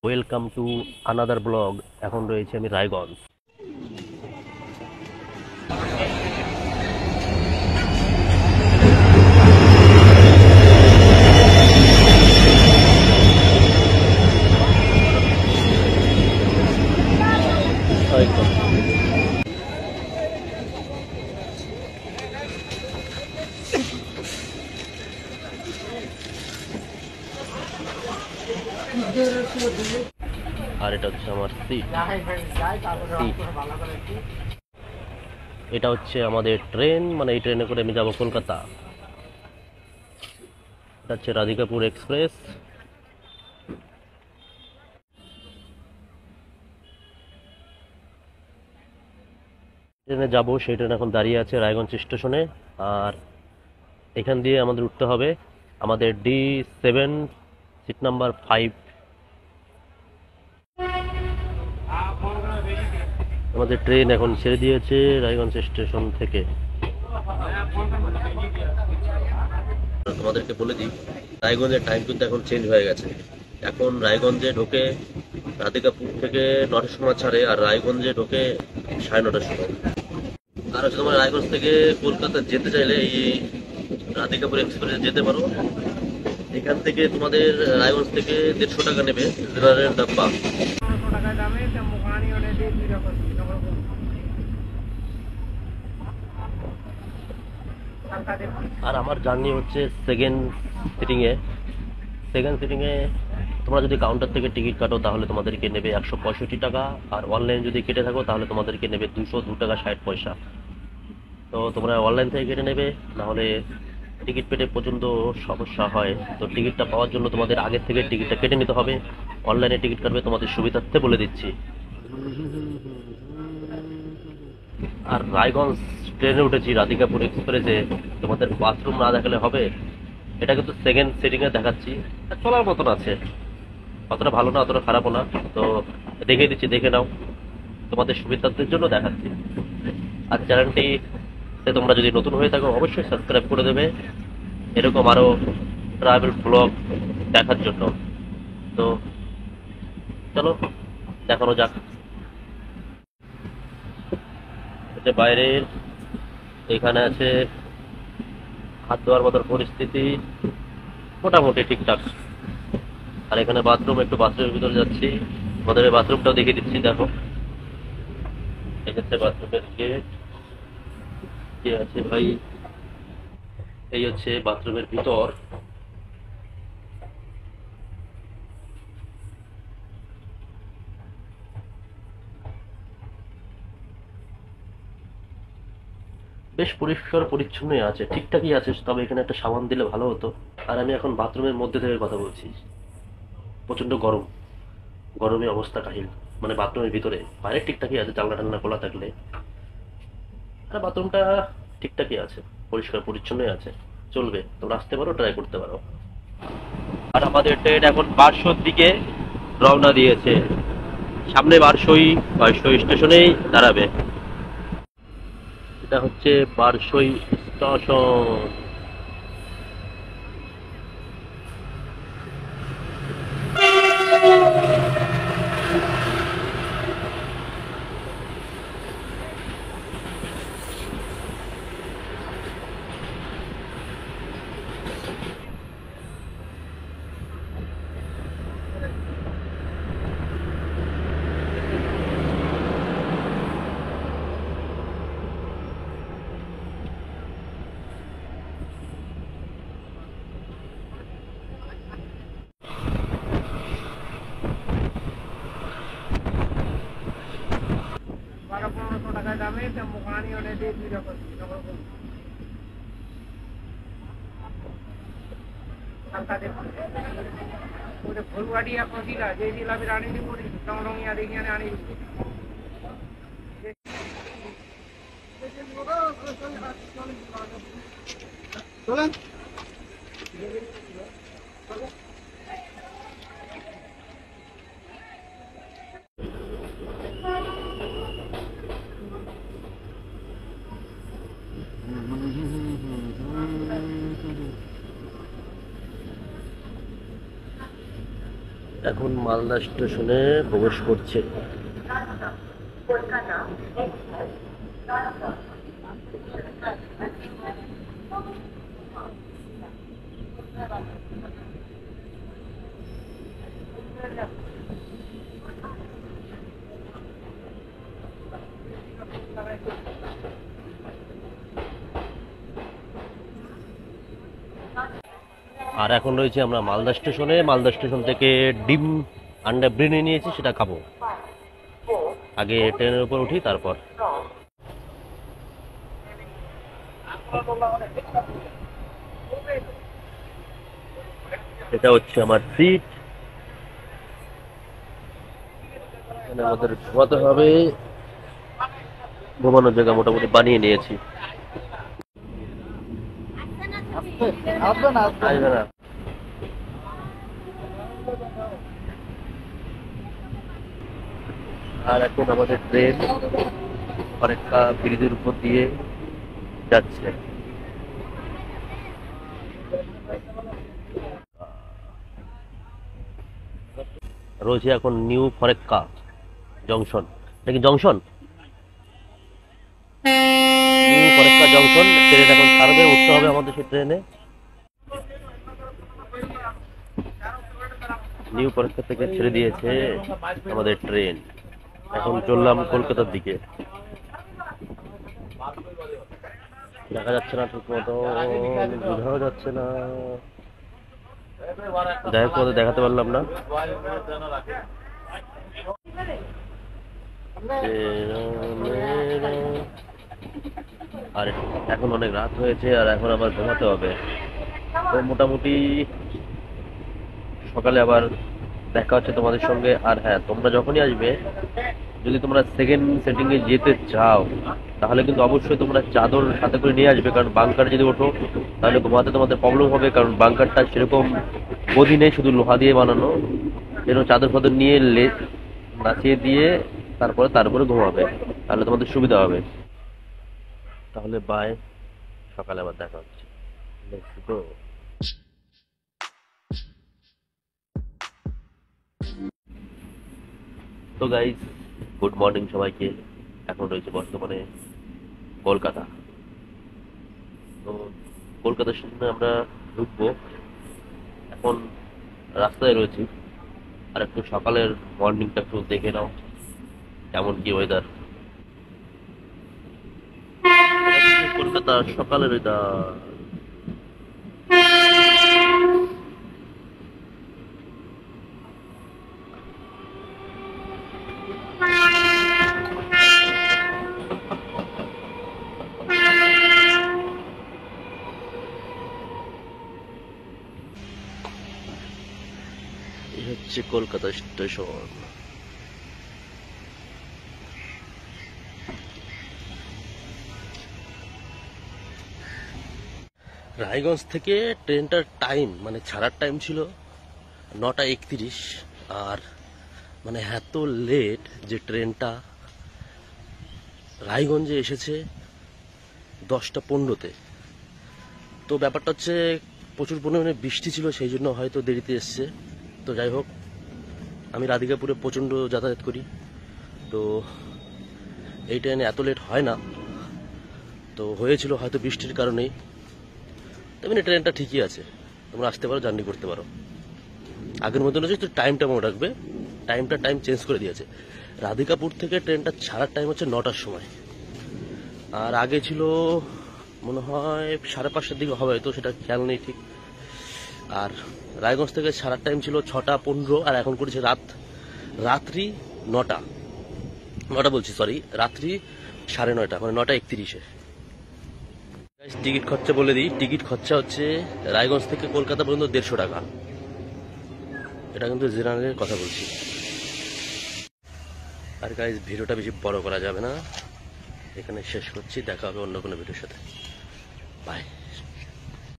Welcome to another blog. এখন রয়েছে আমি রায়গঞ্জ। একদম। আর এটা হচ্ছে আমার সিট। এটা হচ্ছে আমাদের ট্রেন, মানে এই ট্রেনে করে আমি যাব কলকাতা। এটা হচ্ছে রাধিকাপুর এক্সপ্রেস। ট্রেনে যাব, সেই ট্রেন এখন দাঁড়িয়ে আছে রায়গঞ্জ স্টেশনে। আর এখান দিয়ে আমাদের উঠতে হবে আমাদের D7 সিট নাম্বার 5। আমাদের ট্রেন এখন ছেড়ে দিয়েছে রায়গঞ্জ স্টেশন থেকে। তোমাদেরকে বলে দিই, রায়গঞ্জের টাইম কিন্তু এখন চেঞ্জ হয়ে গেছে। এখন রায়গঞ্জে ঢোকে রাধিকাপুর থেকে 9টার সময় ছাড়ে, আর রায়গঞ্জে ঢোকে 9:30টার সময়। আর হচ্ছে তোমার রায়গঞ্জ থেকে কলকাতা যেতে চাইলে এই রাধিকাপুর এক্সপ্রেসে যেতে পারো। এখান থেকে তোমাদের রায়গঞ্জ থেকে 150 টাকা নেবে জেনারেল ডাব্বা। আর আমার জার্নি হচ্ছে সেকেন্ড সিটিংয়ে তোমরা যদি কাউন্টার থেকে টিকিট কাটো তাহলে তোমাদেরকে নেবে 165 টাকা, আর অনলাইন যদি কেটে থাকো তাহলে তোমাদেরকে নেবে 202 টাকা 60 পয়সা। তো তোমরা অনলাইন থেকে কেটে নেবে, নাহলে টিকিট পেতে প্রচণ্ড সমস্যা হয়। তো টিকিটটা পাওয়ার জন্য তোমাদের আগের থেকে টিকিটটা কেটে নিতে হবে। অনলাইনে টিকিট কাটবে তোমাদের সুবিধার্থে বলে দিচ্ছি। আর রায়গঞ্জ ট্রেনে উঠেছি রাধিকাপুর এক্সপ্রেসে, তোমাদের বাথরুম না দেখালে হবে। এটা কিন্তু সেকেন্ড সিটিংয়ে দেখাচ্ছি, চলার মতন আছে, অতটা ভালো না অতটা খারাপও না। তো দেখে দিচ্ছি, দেখে নাও, তোমাদের সুবিধার্থের জন্য দেখাচ্ছি। আর চ্যানেলটি তোমরা যদি নতুন হয়ে থাকো অবশ্যই সাবস্ক্রাইব করে দেবে, এরকম আরো ট্রাভেল ব্লগ দেখার জন্য। তো চলো দেখানো যাক। এটা বাইরের, এখানে আছে হাত ধোয়ার মতন পরিস্থিতি, মোটামুটি ঠিকঠাক। আর এখানে বাথরুম, একটু বাথরুমের ভিতরে যাচ্ছি, আমাদের বাথরুমটাও দেখিয়ে দিচ্ছি। দেখো এক্ষেত্রে বাথরুমের গেট কি আছে ভাই, এই হচ্ছে বাথরুমের ভিতর। বেশ পরিষ্কার পরিচ্ছন্নই আছে, ঠিকঠাকই আছে, তবে এখানে একটা সাবান দিলে ভালো হতো। আর আমি এখন বাথরুমের মধ্যে থেকে কথা বলছি, প্রচন্ড গরম, গরমে অবস্থা কাহিল। মানে বাথরুমের ভিতরে, বাইরে ঠিকঠাকই আছে জানলা টান্না খোলা থাকলে। আর বাথরুমটা ঠিকঠাকই আছে, পরিষ্কার পরিচ্ছন্নই আছে, চলবে। তোমরা আসতে পারো, ট্রাই করতে পারো। আর আমাদের ট্রেন এখন বারশোর দিকে রওনা দিয়েছে, সামনে বারশোই স্টেশনেই দাঁড়াবে। এটা হচ্ছে বারশোই স্টেশন। फुलवाड़िया पहुंचीला जैसी लाभी रानी की पूरी डोंगिया देखिए ने आनी चलन এখন মালদা স্টেশনে প্রবেশ করছে। আর এখন রয়েছে আমরা মালদা স্টেশনে। মালদা স্টেশন থেকে ডিম আন্ডা বিরিয়ানি নিয়েছি, সেটা খাবো। আগে ট্রেনের উপর উঠি, তারপর। এটা হচ্ছে আমার সিট, আমাদের ঘুমাতে হবে। ঘুমানোর জায়গা মোটামুটি বানিয়ে নিয়েছি। আসবে না। আর এখন আমাদের ট্রেন অনেকটা ব্রিজের উপর দিয়ে যাচ্ছে। রয়েছে এখন নিউ ফরেক্কা জংশন। এটা কি junction? New Farakka junction. Train এখন ছাড়বে, উঠতে হবে আমাদের সেই ট্রেনে। নিউ ফরেক্কা থেকে ছেড়ে দিয়েছে আমাদের ট্রেন। এখন চললাম কলকাতার দিকে। দেখা যাচ্ছে না ঠিক মতো, বোঝাও যাচ্ছে না। যাই হোক, দেখাতে পারলাম না। আর এখন অনেক রাত হয়েছে, আর এখন আবার ঘুমাতে হবে। তো মোটামুটি সকালে আবার দেখা হচ্ছে তোমাদের সঙ্গে। আর হ্যাঁ, তোমরা যখনই আসবে, যদি তোমরা সেকেন্ড সেটিং এ যেতে চাও, তাহলে কিন্তু অবশ্যই তোমরা চাদর সাথে করে নিয়ে আসবে। কারণ বাংকারে যদি ওঠো, তাহলে ঘুমাতে তোমাদের প্রবলেম হবে। কারণ বাংকারটা সেরকম গদি নেই, শুধু লোহা দিয়ে বানানো। যেন চাদর ফাদর নিয়ে নাচিয়ে দিয়ে তারপরে ঘুমাবে, তাহলে তোমাদের সুবিধা হবে। তাহলে বাই, সকালে আবার দেখা হচ্ছে। Let's go. তো গাইস, গুড মর্নিং সবাইকে। এখন রয়েছে বর্তমানে কলকাতা। তো কলকাতা স্টেশনে আমরা ঢুকবো। এখন রাস্তায় রয়েছি। আর একটু সকালের মর্নিংটা একটু দেখে নাও, কেমন কি ওয়েদার। কলকাতা সকালের ওয়েদার। এই হচ্ছে কলকাতা স্টেশন। রায়গঞ্জ থেকে ট্রেনটার টাইম, মানে ছাড়ার টাইম ছিল 9:31। আর মানে এত লেট যে ট্রেনটা রায়গঞ্জে এসেছে 10:15-তে। তো ব্যাপারটা হচ্ছে, প্রচুর পরিমাণে বৃষ্টি ছিল, সেই জন্য হয়তো দেরিতে এসছে। তো যাই হোক, আমি রাধিকাপুরে প্রচণ্ড যাতায়াত করি, তো এই ট্রেনে এত লেট হয় না। তো হয়েছিল হয়তো বৃষ্টির কারণেই। তেমনি ট্রেনটা ঠিকই আছে, তোমরা আসতে পারো, জার্নি করতে পারো। আগের মতন হচ্ছে, তো টাইমটা মনে রাখবে, টাইম চেঞ্জ করে দিয়েছে। রাধিকাপুর থেকে ট্রেনটা ছাড়ার টাইম হচ্ছে 9টার সময়। আর আগে ছিল মনে হয় 5:30টার দিকে হবে, তো সেটা খেয়াল নেই ঠিক। আর রায়গঞ্জ থেকে ছাড়ার টাইম ছিল 6:15, আর এখন করেছে রাত্রি 9টা বলছি, সরি, রাত্রি 9:30, মানে 9:31-এ। টিকিট খরচা বলে দিই। টিকিট খরচা হচ্ছে রায়গঞ্জ থেকে কলকাতা পর্যন্ত 150 টাকা। এটা কিন্তু জেনারেলের কথা বলছি। আর গাইজ, ভিডিওটা বেশি বড় করা যাবে না, এখানে শেষ করছি। দেখা হবে অন্য কোনো ভিডিওর সাথে। বাই।